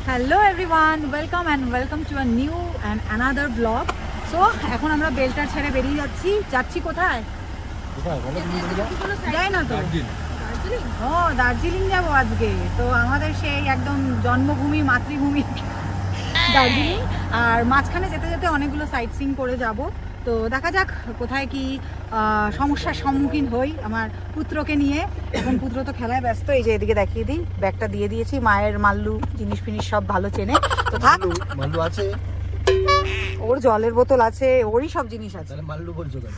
Hello everyone, welcome to a new and another blog. So এখন আমরা বেলটার ছেড়ে বেরিয়ে যাচ্ছি কোথায় যাই না তো, দার্জিলিং যাবো আজকে। তো আমাদের সেই একদম জন্মভূমি মাতৃভূমি দার্জিলিং, আর মাঝখানে যেতে যেতে অনেকগুলো সাইট সিইং করে যাব। তো দেখা যাক কোথায় কি সমস্যার সম্মুখীন হই আমার পুত্রকে নিয়ে। এখন পুত্র তো খেলায় ব্যস্ত। এই যে এদিকে দেখিয়ে দিই, ব্যাগটা দিয়ে দিয়েছি, মায়ের মাল্লু জিনিস ফিনিস সব ভালো চেনে। তো থাক, মাল্লু আছে, ওর জলের বোতল আছে, ওরই সব জিনিস আছে। মাল্লু বলছো কেন?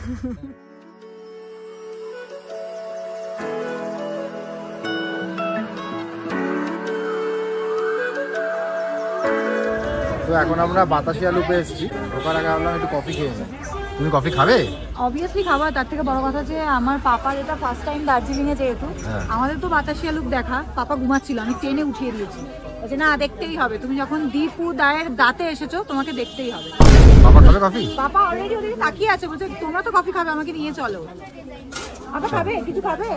তো এখন আমরা বাতাসিয়া লুপে এসেছি। ওখানে আগে ভাবলাম একটু কফি খেয়ে নিই। তুমি কফি খাবে? অবভিয়াসলি খাবার। তার থেকে বড় কথা যে আমার পাপা যেটা ফার্স্ট টাইম দার্জিলিংয়ে, যেহেতু আমাদের তো বাতাসিয়া লুপ দেখা, পাপা ঘুমাচ্ছিল, আমি ট্রেনে উঠিয়ে দিয়েছি। বলছে না, দেখতেই হবে, তুমি যখন দীপু দায়ের দাঁতে এসেছো তোমাকে দেখতেই হবে। পাপা খাবে কফি? পাপা অলরেডি ওদিকে তাকিয়ে আছে, বলছে তোমরা তো কফি খাবে, আমাকে নিয়ে চলো। পাপা খাবে, কিছু খাবে?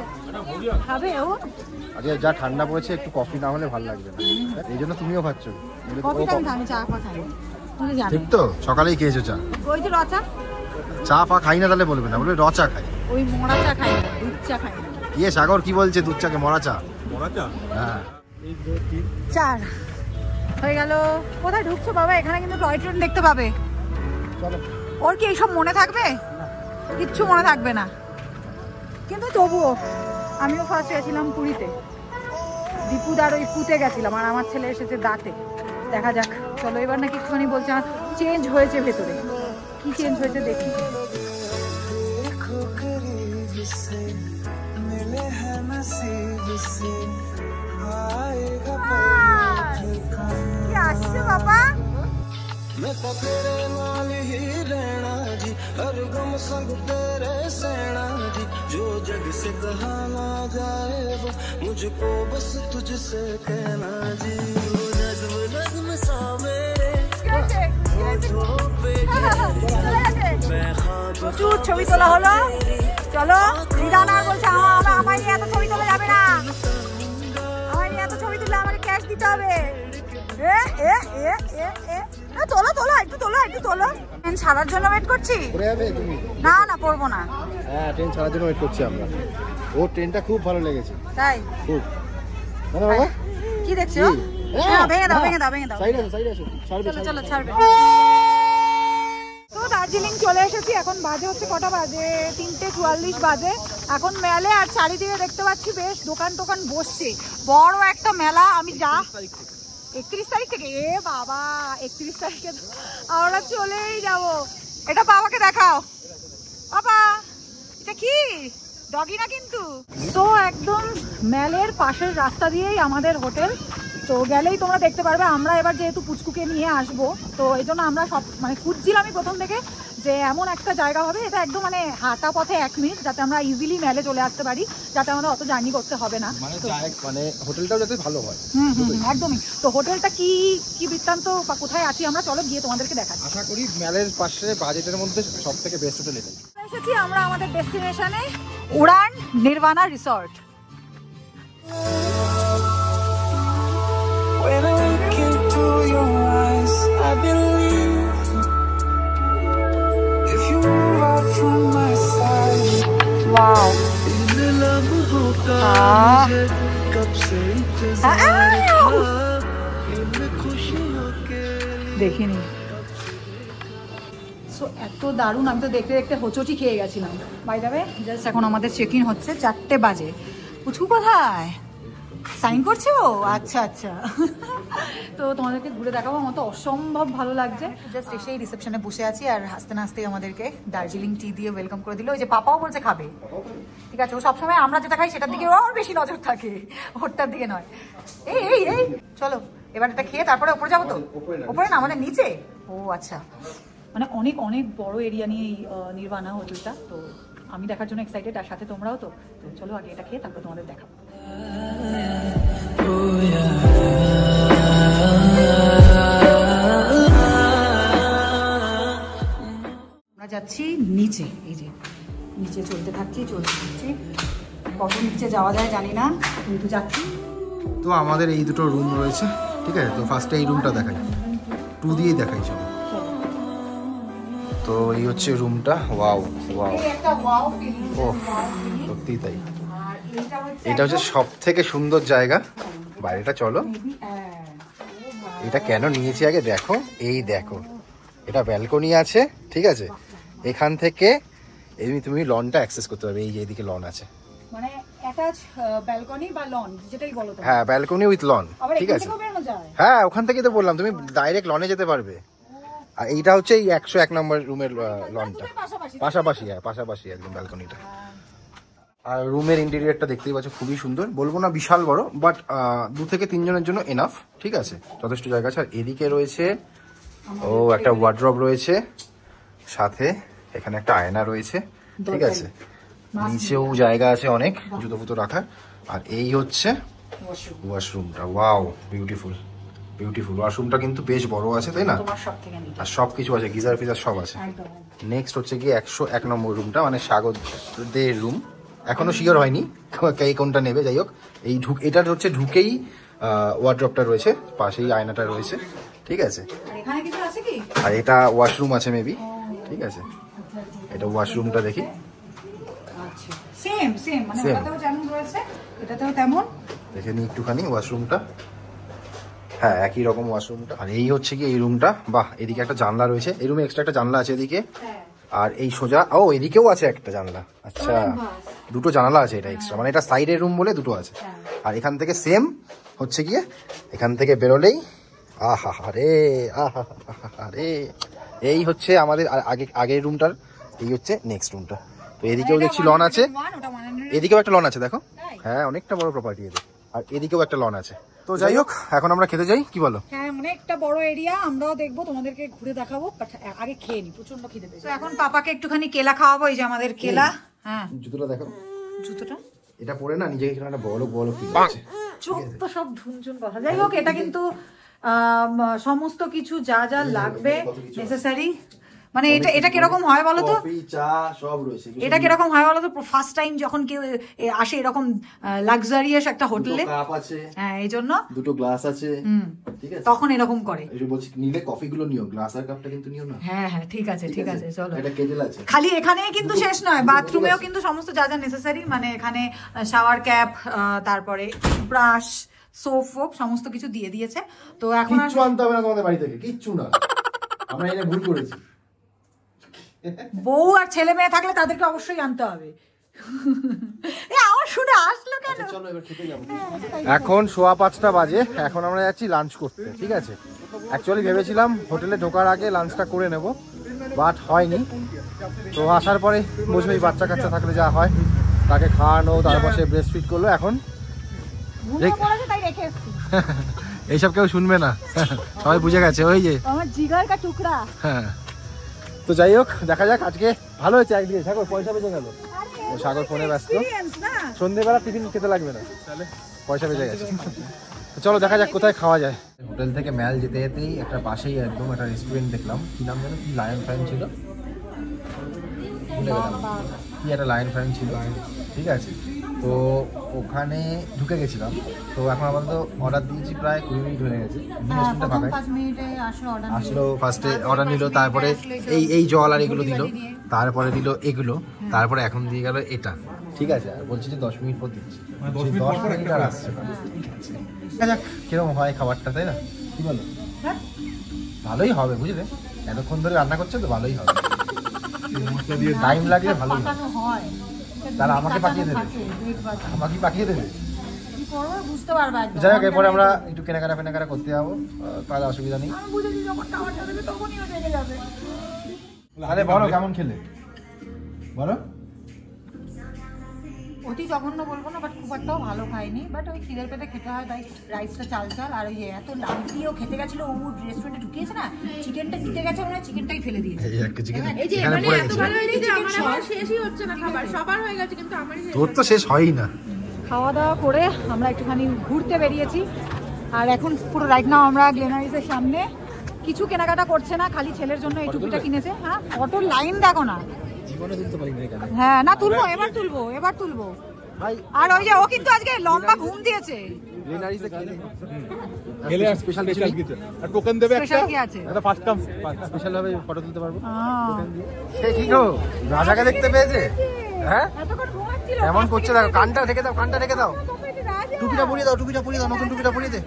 খাবে ও। আজকে যা ঠান্ডা পড়েছে, একটু কফি না হলে ভালো লাগবে না। এই জন্য তুমিও খাচ্ছ? কফিটা আমি চা ফা খাই না, তুমি জানো। ঠিক তো, সকালেই খেয়েছো চা? ওই যে রচা চা ফা খাই না, তাহলে বলবে না, বলবে রচা খাই। ওই মরা চা খাই না, দুধ চা খাই না। ইয়ে সাগর কি বলছে, দুধ চাকে মরা চা? মরা চা, হ্যাঁ। 4 হয়ে গেল। কোথায় ঢুকছো বাবা? এখানে কিন্তু টয় ট্রেন দেখতে পাবে। চলো। ওর কি এইসব মনে থাকবে? কিচ্ছু মনে থাকবে না, কিন্তু তবুও আমিও ফার্স্ট গেছিলাম পুরীতে, দীপুদার ওই পুঁতে গেছিলাম, আর আমার ছেলে এসেছে দাঁতে। দেখা যাক, চলো এবার নাকি একটুখানি বলছে চেঞ্জ হয়েছে ভেতরে। কি চেঞ্জ হয়েছে দেখি। কি আসছে বাবা? मैं तो तेरे नाल ही रहना जी, हर गम संग तेरे सहना जी, जो जग से कहा ना जाए वो मुझको बस तुझसे कहना जी, वो नज़्म नज़्म सा मेरे होठों पे मैं ख्वाब প্রচুর ছবি তোলা হলো। চলো, রিদান আর বলছে আমায় নিয়ে এত ছবি তোলা যাবে না, আমায় নিয়ে এত ছবি তুললে আমাকে ক্যাশ দিতে হবে। তোলো তোলো, একটু তোলো, একটু তোলো। ট্রেন ছাড়ার জন্য ওয়েট করছি। না না, পড়বো না। হ্যাঁ, ট্রেন ছাড়ার জন্য ওয়েট করছি আমরা। ও ট্রেনটা খুব ভালো লেগেছে। তাই? খুব। মানে বাবা কি দেখছো? ভেঙে দাও, ভেঙে দাও, ভেঙে দাও। সাইড আসো। চলো চলো, ছাড়বে। তো দার্জিলিং চলে এসেছি। এখন বাজে হচ্ছে কটা বাজে? 3:44 বাজে। এখন মেলে, আর চারিদিকে দেখতে পাচ্ছি বেশ দোকান টোকান বসছে, বড় একটা মেলা। আমি 31 তারিখ থেকে, এ বাবা 31 তারিখে আমরা চলেই যাব। এটা বাবাকে দেখাও। বাবা এটা কি? ডগি না কিন্তু। তো একদম মেলের পাশের রাস্তা দিয়েই আমাদের হোটেল। তো গেলেই তোমরা দেখতে পারবে। আমরা এবার যেহেতু পুচকুকে নিয়ে আসবো, তো এই জন্য আমরা সব খুঁজছিলামই প্রথম থেকে যে এমন একটা জায়গা হবে, এটা একদম হাঁটা পথে 1 মিনিট, যাতে আমরা ইজিলি মেলে চলে আসতে পারি, যাতে আমাদের অত জার্নি করতে হবে না। হোটেলটাও যাতে ভালো হয়। একদমই। তো হোটেলটা কি বৃত্তান্ত বা কোথায় আছি আমরা, চলো গিয়ে তোমাদেরকে দেখাচ্ছি। আশা করি মেলের পাশে বাজেটের মধ্যে সব থেকে বেস্ট হোটেল এটা। এসেছি আমরা আমাদের ডেস্টিনেশনে, উড়ান Nirbana resort. When I look into your eyes, I believe if you move out from my side, wow, इन लम्हों का मुझे कब से इंतजार था, इन खुशियों के लिए দেখিনি। সো এত দারুণ, আমি তো দেখতে দেখতে হোঁচটি খেয়ে গেছিলাম। বাই দ্য ওয়ে, জাস্ট এখন আমাদের চেক ইন হচ্ছে, 4টে বাজে। পুচকু কোথায়? সাইন করছে ও? আচ্ছা আচ্ছা। তো তোমাদেরকে ঘুরে দেখাবো, আমার তো অসম্ভব ভালো লাগছে। জাস্ট এসেই রিসেপশনে বসে আছি, আর হাসতে নাচতেই আমাদেরকে দার্জিলিং টি দিয়ে ওয়েলকাম করে দিল। ওই যে পাপাও বলছে খাবে। ঠিক আছে, ও সবসময় আমরা যেটা খাই সেটার দিকে ওর বেশি নজর থাকে, ওরটার দিকে নয়। এই এই এই চলো এবার এটা খেয়ে তারপরে ওপরে যাবো। তো ওপরে না, আমাদের নিচে। ও আচ্ছা, অনেক অনেক বড় এরিয়া নিয়ে এই নির্বাণা হোটেলটা। তো আমি দেখার জন্য এক্সাইটেড, আর সাথে তোমরাও। তো চলো আগে এটা খেয়ে তারপর তোমাদের দেখাবো। আমরা যাচ্ছি নিচে। এই যে নিচে চলতে থাকছি। কত নিচে যাওয়া যায় জানি না, কিন্তু যাচ্ছি। তো আমাদের এই দুটো রুম রয়েছে, ঠিক আছে, তো ফার্স্টে এই রুমটা দেখাই, 2 দিয়েই দেখাই চলো। তো এই হচ্ছে রুমটা। ওয়াও ওয়াও, একটা ওয়াও ফিলিং। ও সত্যিই তাই। এটা হচ্ছে সব থেকে সুন্দর জায়গা। বাইরেটা চলো, এটা কেন নিয়েছি আগে দেখো, এই দেখো এটা ব্যালকনি আছে, ঠিক আছে, এখান থেকে তুমি লনটা অ্যাক্সেস করতে পারবে। এই যে এদিকে লন আছে, মানে অ্যাটাচ ব্যালকনি বা লন যেটাই বলো তুমি। হ্যাঁ ব্যালকনি উইথ লন, ঠিক আছে। হ্যাঁ ওখান থেকেই তো বললাম, তুমি ডাইরেক্ট লনে যেতে পারবে। আর এইটা হচ্ছে এই 101 নম্বর রুমের লনটা, পাশাপাশি, হ্যাঁ পাশাপাশি একদম ব্যালকনিটা। আর রুমের ইন্টেরিয়রটা দেখতেই পাচ্ছ খুবই সুন্দর, বলবো না বিশাল বড়, বাট 2 থেকে 3 জনের জন্য এনাফ, ঠিক আছে, যথেষ্ট জায়গা আছে। আর এদিকে রয়েছে একটা ওয়ার্ড্রব রয়েছে, সাথে এখানে একটা আয়না রয়েছে, ঠিক আছে, নিচেও জায়গা আছে অনেক জুতো ফুতো রাখার। আর এই হচ্ছে ওয়াশরুমটা। Wow beautiful beautiful. ওয়াশরুমটা কিন্তু বেশ বড় আছে, তাই না? আর সবকিছু আছে, গিজার ফিজার সব আছে। নেক্সট হচ্ছে গিয়ে 101 নম্বর রুমটা, মানে স্বাগতদের রুম। এখনো শিওর হয়নি কে কোনটা নেবে, যাই হোক এই এটার হচ্ছে ঢুকেই ওয়ার্ড্রপটা রয়েছে, পাশেই আয়নাটা রয়েছে, ঠিক আছে। আর এটা ওয়াশরুম আছে মেবি, ঠিক আছে। এটা ওয়াশরুমটা দেখি, সেম সেম, মানে ওটাতেও যেমন রয়েছে এটাতেও তেমন। দেখে নি একটুখানি ওয়াশরুমটা, হ্যাঁ একই রকম ওয়াশরুমটা। আর এই হচ্ছে কি এই রুমটা, বাহ, এদিকে একটা জানলা রয়েছে, এই রুমে এক্সট্রা একটা জানলা আছে এদিকে। আর এই সোজা এদিকেও আছে একটা জানলা, আচ্ছা 2টো জানালা আছে এটা এক্সট্রা, মানে এটা সাইডের রুম বলে 2টো আছে। আর এখান থেকে সেম হচ্ছে গিয়ে, এখান থেকে বেরোলেই আরে এই হচ্ছে আমাদের আগের রুমটার, এই হচ্ছে নেক্সট রুমটা। তো এদিকেও দেখছি লন আছে, এদিকেও একটা লন আছে দেখো, হ্যাঁ অনেকটা বড় প্রপার্টি এদের। আর এদিকেও একটা লন আছে। তো যাই হোক এখন আমরা খেতে যাই, কি বলো? হ্যাঁ অনেকটা বড় এরিয়া, আমরাও দেখবো, তোমাদেরকে ঘুরে দেখাবো, আগে খেয়ে নি, প্রচন্ড খিদে পেয়েছে। এখন পাপাকে একটুখানি কেলা খাওয়াবো, এই যে আমাদের কেলা। হ্যাঁ জুতোটা দেখো, জুতোটা এটা পরে না নিজেকে একটা বড় বড় ফিল আছে, চোখ তো সব ঝুনঝুন কথা। যাই হোক এটা কিন্তু সমস্ত কিছু যা যা লাগবে নেসেসারি, মানে এটা কিরকম হয় বলো তো, এটা কিরকম হয় বলো তো, ফার্স্ট টাইম যখন কেউ আসে এরকম লাক্সারিয়াস একটা হোটেলে, হ্যাঁ এই জন্য 2টো গ্লাস আছে, ঠিক আছে, তখন এরকম করে। এই বলছি নিলে কফি গুলো নিও, গ্লাস আর কাপটা কিন্তু নিও না। হ্যাঁ হ্যাঁ ঠিক আছে ঠিক আছে, চলো। এটা কেটেল আছে, খালি এখানেই কিন্তু শেষ নয়, বাথরুমেও কিন্তু সমস্ত যা যা নেসেসারি, মানে এখানে শাওয়ার ক্যাপ, তারপরে ব্রাশ, সোপ ফোপ সমস্ত কিছু দিয়ে দিয়েছে। তো এখন কিচ্ছু আনতে হবে না তোমাদের বাড়ি থেকে, কিচ্ছু না, আমরা এনে ভুল করেছি। বউ আর ছেলে মেয়ে থাকলে তাদেরকে অবশ্যই আনতে হবে। আমার শুনে আসলো কেন? চলো এবার খেতে যাবো। এখন 5:15 বাজে, এখন আমরা যাচ্ছি লাঞ্চ করতে, ঠিক আছে। অ্যাকচুয়ালি ভেবেছিলাম হোটেলে ঢোকার আগে লাঞ্চটা করে নেব, বাট হয়নি। তো আসার পরে বুঝবেই বাচ্চা কাচ্চা থাকলে যা হয়, তাকে খাওয়ানো, তারপর সে ব্রেস্ট ফিড করলো। এখন এইসব কেউ শুনবে না, সবাই বুঝে গেছে, ওই যে আমার জিগার কা টুকরা। হ্যাঁ তো যাই হোক দেখা যাক, আজকে ভালো হয়েছে একদিকে। সাগর পয়সা বেঁচে গেল, সাগর ফোনে ব্যস্ত, সন্ধ্যেবেলা টিফিন খেতে লাগবে না, তাহলে পয়সা বেঁচে গেছে। চলো দেখা যাক কোথায় খাওয়া যায়। হোটেল থেকে ম্যাল যেতে যেতেই একটা পাশেই একদম একটা রেস্টুরেন্ট দেখলাম, কি নাম জানো, কি লায়ন ফাইন ছিল, ভুলে গেলাম কি একটা লায়ন ফাইন ছিল, ঠিক আছে। তো ওখানে ঢুকে গেছিলাম, তো এখন আপাতত অর্ডার দিয়েছি, প্রায় 20 মিনিট হয়ে গেছে, রেস্টুরেন্টটা ফাঁকাই আসলো। ফার্স্টে অর্ডার নিল, তারপরে এই জল আর এগুলো দিল, তারপরে দিল এগুলো, তারপরে এখন দিয়ে গেল এটা, ঠিক আছে। আর বলছি যে 10 মিনিট পর দিচ্ছি, 10 মিনিট আর আসছে না, ঠিক আছে। দেখা যাক কিরকম হয় খাবারটা, তাই না, কি বলো? ভালোই হবে বুঝলে, এতক্ষণ ধরে রান্না করছে তো ভালোই হবে, টাইম লাগলে ভালোই হয়। তাহলে আমাকে পাঠিয়ে দেবে, আমাকে পাঠিয়ে দেবে, যাই হোক। এরপরে আমরা একটু কেনাকাটা করতে যাবো, তাহলে অসুবিধা নেই। আরে বলো কেমন খেলে, বলো। অতি জঘন্য বলবো না, বাট খুব একটাও ভালো খাইনি, বাট ওই খিদের পেটে খেতে হয়, তাই রাইসটা চাল চাল। আর ওই এত লাভ দিয়েও খেতে গেছিল, ও রেস্টুরেন্টে ঢুকিয়েছে না, চিকেনটা দিতে গেছে, মানে চিকেনটাই ফেলে দিয়েছে। তোর তো শেষ হয়ই না। খাওয়া দাওয়া করে আমরা একটুখানি ঘুরতে বেরিয়েছি, আর এখন পুরো রাইট নাও আমরা গ্লেনারিসের সামনে। কিছু কেনাকাটা করছে না, খালি ছেলের জন্য এই টুপিটা কিনেছে। হ্যাঁ অটোর লাইন দেখো না, হ্যাঁ না তুলবো, এবার তুলবো আর ওই যে ও কিন্তু আজকে লম্বা ঘুম দিয়েছে। স্পেশাল কিছু আর টোকেন দেবে একটা, কি আছে এটা ফার্স্ট কাম স্পেশাল ভাবে ফটো তুলতে পারবো। সে কি গো রাজাকে দেখতে পেয়েছে? হ্যাঁ এতক্ষণ ঘুমাচ্ছিল, এমন করছে দেখো। কানটা ঢেকে দাও, কানটা ঢেকে দাও, টুপিটা পরিয়ে দাও, টুপিটা পরিয়ে দাও, নতুন টুপিটা পরিয়ে দে,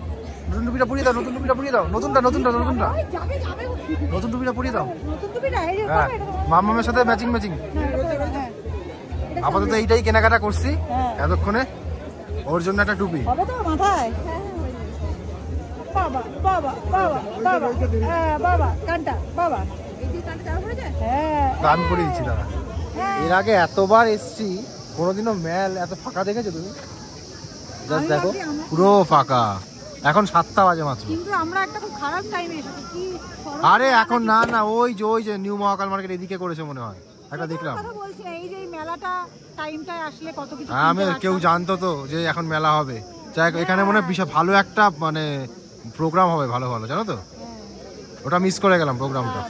নতুন টুপিটা পরিয়ে দাও, নতুন টুপিটা পরিয়ে দাও, নতুনটা নতুনটা নতুনটা নতুন টুপিটা পরিয়ে দাও। হ্যাঁ মামামের সাথে ম্যাচিং ম্যাচিং। আপাতত এইটাই কেনাকাটা করছি এতক্ষণে, ওর জন্য একটা টুপি হবে তো মাথায়। বাবা বাবা বাবা বাবা হ্যাঁ বাবা কানটা বাবা এই কানটা চার পড়ে যায়। হ্যাঁ আমি পরিয়ে দিচ্ছি দাদা। এর আগে এতবার এসছি, কোনোদিনও মেল এত ফাঁকা দেখেছো তুমি? জাস্ট দেখো পুরো ফাঁকা। এখন 7টা বাজে মাত্র, কিন্তু আমরা একটা খুব খারাপ টাইমে এসেছি। কি আরে এখন না না, ওই যে নিউ মহাকাল মার্কেট এদিকে করেছে মনে হয়, একটা দেখলাম। কথা বলছি না, এই যে এই মেলাটা টাইমটায় আসলে কত কিছু আমি কেউ জানতো তো যে এখন মেলা হবে। যাই এখানে মনে হয় বিশাল ভালো একটা মানে প্রোগ্রাম হবে, ভালো ভালো জানো তো, ওটা মিস করে গেলাম প্রোগ্রামটা।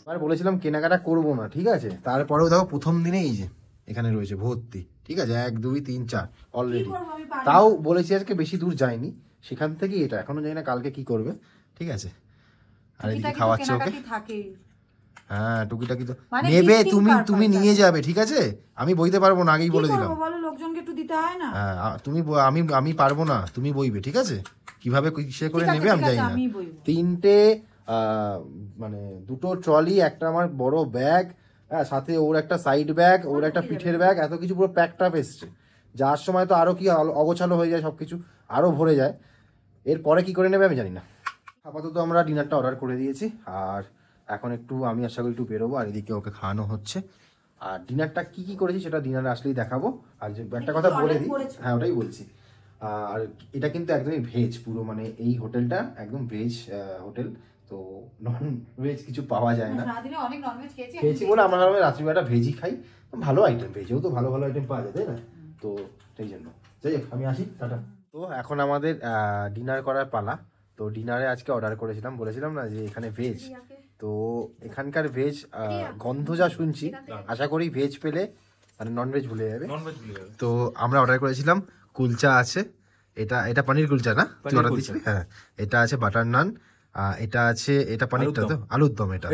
আর বলেছিলাম কেনাকাটা করবো না, ঠিক আছে, তারপরেও দেখো প্রথম দিনে এই যে এখানে রয়েছে ভর্তি, ঠিক আছে 1 2 3 4 অলরেডি। তাও বলেছি আজকে বেশি দূর যায়নি, সেখান থেকে এটা এখনো জানি না কালকে কি করবে, ঠিক আছে। আর এদিকে খাওয়াচ্ছে ওকে। হ্যাঁ টুকিটাকি তো নেবে, তুমি নিয়ে যাবে, ঠিক আছে, আমি বইতে পারবো না, আগেই বলে দিলাম। লোকজনকে একটু দিতে হয় না। হ্যাঁ তুমি আমি পারবো না, তুমি বইবে, ঠিক আছে। কিভাবে সে করে নেবে আমি জানি না। 3টে মানে 2টো ট্রলি, একটা আমার বড় ব্যাগ, হ্যাঁ সাথে ওর একটা সাইড ব্যাগ, ওর একটা পিঠের ব্যাগ, এত কিছু পুরো প্যাকড এসছে। যাওয়ার সময় তো আরো কি অগোছালো হয়ে যায়, সবকিছু আরো ভরে যায়। এরপরে কি করে নেবে আমি জানি না। আপাতত আমরা ডিনারটা অর্ডার করে দিয়েছি, আর এখন একটু আমি আশা করি একটু বেরোবো, আর এদিকে ওকে খাওয়ানো হচ্ছে। আর ডিনারটা কি কি করেছি সেটা ডিনারে আসলেই দেখাবো। আর যে একটা কথা বলে দিই, হ্যাঁ ওটাই বলছি, আর এটা কিন্তু একদমই ভেজ পুরো, মানে এই হোটেলটা একদম ভেজ হোটেল, তো নন ভেজ কিছু পাওয়া যায় না। খেয়েছি বলে আমরা রাত্রিবেলাটা ভেজই খাই, ভালো আইটেম, ভেজেও তো ভালো ভালো আইটেম পাওয়া যায় তাই না, তো সেই জন্য যাই হোক আমি আসি, টাটা। তো এখন আমাদের ডিনার করার পালা। তো ডিনারে আজকে অর্ডার করেছিলাম, বলেছিলাম না যে এখানে ভেজ, তো এখানকার ভেজ গন্ধ যা শুনছি, আশা করি ভেজ পেলে মানে নন ভেজ ভুলে যাবে। তো আমরা অর্ডার করেছিলাম কুলচা আছে, এটা পনির কুলচা না তুই অর্ডার দিয়েছিলি? হ্যাঁ এটা আছে বাটার নান, এটা আছে, এটা পনিরটা তো আলুর দম, এটা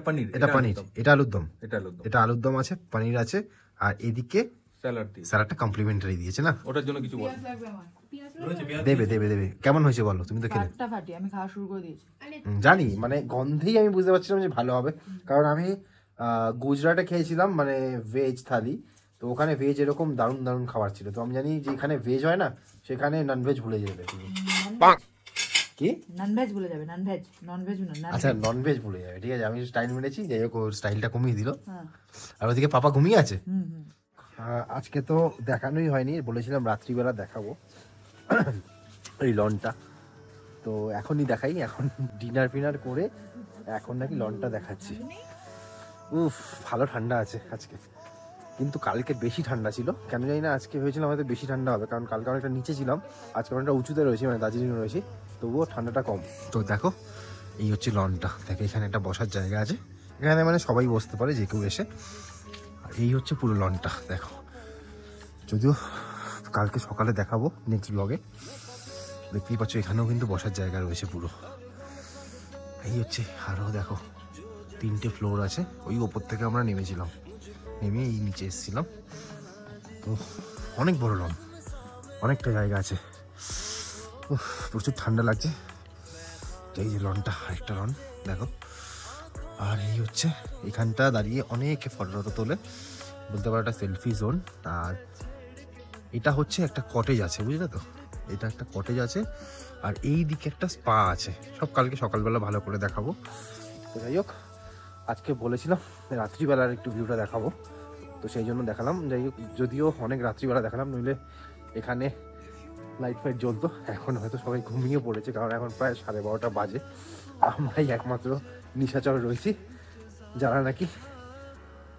পনির, এটা পনির, এটা আলুর দম, এটা আলুর দম আছে, পনির আছে, আর এদিকে স্যালাডটা কমপ্লিমেন্টারি দিয়েছে না, ওটার জন্য কিছু বল। দেবে দেবে দেবে, কেমন হয়েছে বলো, তুমি তো খেলে। আমি খাওয়া শুরু করে দিয়েছি, জানি মানে গন্ধেই আমি বুঝতে পারছিলাম যে ভালো হবে, কারণ আমি গুজরাটে খেয়েছিলাম মানে ভেজ থালি, তো ওখানে ভেজ এরকম দারুণ দারুণ খাবার ছিল, তো আমি জানি যে এখানে ভেজ হয় না, সেখানে নন ভেজ ভুলে যাবে। কি ননভেজ ভুলে যাবে? ননভেজ না, আচ্ছা ননভেজ ভুলে যাবে, ঠিক আছে। আমি স্টাইল মেরেছি, যাই হোক ওর স্টাইলটা কমিয়ে দিল। আর ওদিকে পাপা ঘুমিয়ে আছে। আজকে তো দেখানোই হয়নি, বলেছিলাম রাত্রিবেলা দেখাবো এই লনটা, তো এখনই দেখাই। এখন ডিনার ফিনার করে এখন নাকি লনটা দেখাচ্ছি। উফ ভালো ঠান্ডা আছে আজকে, কিন্তু কালকে বেশি ঠান্ডা ছিল, কেন জানি না আজকে ভেবেছিলাম হয়তো বেশি ঠান্ডা হবে, কারণ কালকে অনেকটা নিচে ছিলাম, আজকে অনেকটা উঁচুতে রয়েছি, মানে দার্জিলিং রয়েছি, তবুও ঠান্ডাটা কম। তো দেখো এই হচ্ছে লনটা, দেখো এখানে একটা বসার জায়গা আছে, এখানে মানে সবাই বসতে পারে যে কেউ এসে। আর এই হচ্ছে পুরো লনটা দেখো, যদিও কালকে সকালে দেখাবো নেক্সট ব্লগে। দেখতেই পাচ্ছ এখানেও কিন্তু বসার জায়গা রয়েছে পুরো। এই হচ্ছে, আরও দেখো 3টে ফ্লোর আছে, ওই ওপর থেকে আমরা নেমেছিলাম, নেমে এই নিচে এসেছিলাম। তো অনেক বড় লন, অনেকটা জায়গা আছে, প্রচুর ঠান্ডা লাগছে। এই যে লনটা, আরেকটা লন দেখো। আর এই হচ্ছে এখানটা দাঁড়িয়ে অনেকে ফটো তোলে, বলতে পারো একটা সেলফি জোন। আর এটা হচ্ছে একটা কটেজ আছে, বুঝলে তো, এটা একটা কটেজ আছে, আর এই দিকে একটা স্পা আছে, সব কালকে সকালবেলা ভালো করে দেখাবো। তো যাই হোক আজকে বলেছিলাম রাত্রিবেলার একটু ভিউটা দেখাবো, তো সেই জন্য দেখালাম। যাই হোক যদিও অনেক রাত্রিবেলা দেখালাম, নইলে এখানে লাইট ফাইট জ্বলতো। এখন হয়তো সবাই ঘুমিয়ে পড়েছে, কারণ এখন প্রায় 12:30 বাজে। আমরাই একমাত্র নিশাচর রয়েছি যারা নাকি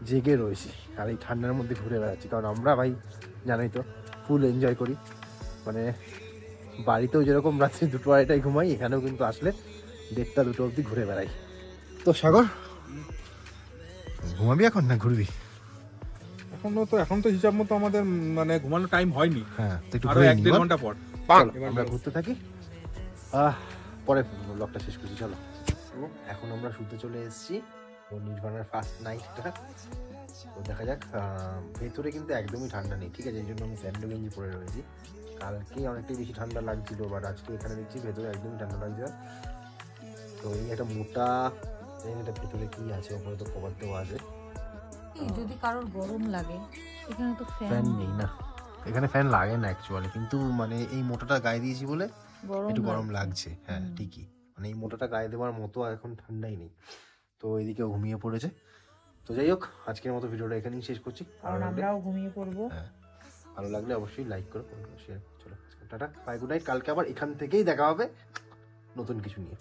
জেগে রয়েছি, আর এই ঠান্ডার মধ্যে ঘুরে বেড়াচ্ছি, কারণ আমরা ভাই জানাই তো ফুল এনজয় করি, মানে বাড়িতেও যেরকম রাত্রি 2-2:30টায় ঘুমাই, এখানেও কিন্তু আসলে 1:30-2 অবধি ঘুরে বেড়াই। তো সাগর ঘুমাবি এখন না ঘুরবি? এখন তো হিসাব মতো আমাদের মানে ঘুমানোর টাইম হয়নি। হ্যাঁ তো একটু আরো ঘুরে 1-1.5 ঘন্টা পর চলো, আমরা ঘুরতে থাকি। পরে ব্লগটা শেষ করছি চলো। এখন আমরা শুতে চলে এসেছি, ও নির্বাণার ফার্স্ট নাইটটা। তো দেখা যাক, ভেতরে কিন্তু একদমই ঠান্ডা নেই, ঠিক আছে, এই জন্য আমি স্যান্ডো গেঞ্জি পরে রয়েছি। কালকে অনেকটাই বেশি ঠান্ডা লাগছিল, বাট আজকে এখানে দেখছি ভেতরে একদমই ঠান্ডা লাগছে। তো এই একটা মোটা, এটা ভেতরে কি আছে, ওপরে তো কভার দেওয়া আছে। যদি কারোর গরম লাগে, এখানে তো ফ্যান নেই না, এখানে ফ্যান লাগে না অ্যাকচুয়ালি, কিন্তু মানে এই মোটাটা গায়ে দিয়েছি বলে একটু গরম লাগছে। হ্যাঁ ঠিকই, মানে এই মোটাটা গায়ে দেওয়ার মতো এখন ঠান্ডাই নেই। তো এদিকে ঘুমিয়ে পড়েছে। তো যাই হোক, আজকের মতো ভিডিওটা এখানেই শেষ করছি। আমরাও ঘুমিয়ে পড়বো। হ্যাঁ, ভালো লাগলে অবশ্যই লাইক করো, কমেন্ট করো, শেয়ার। চলো টাটা, বাই, গুড নাইট। কালকে আবার এখান থেকেই দেখা হবে নতুন কিছু নিয়ে।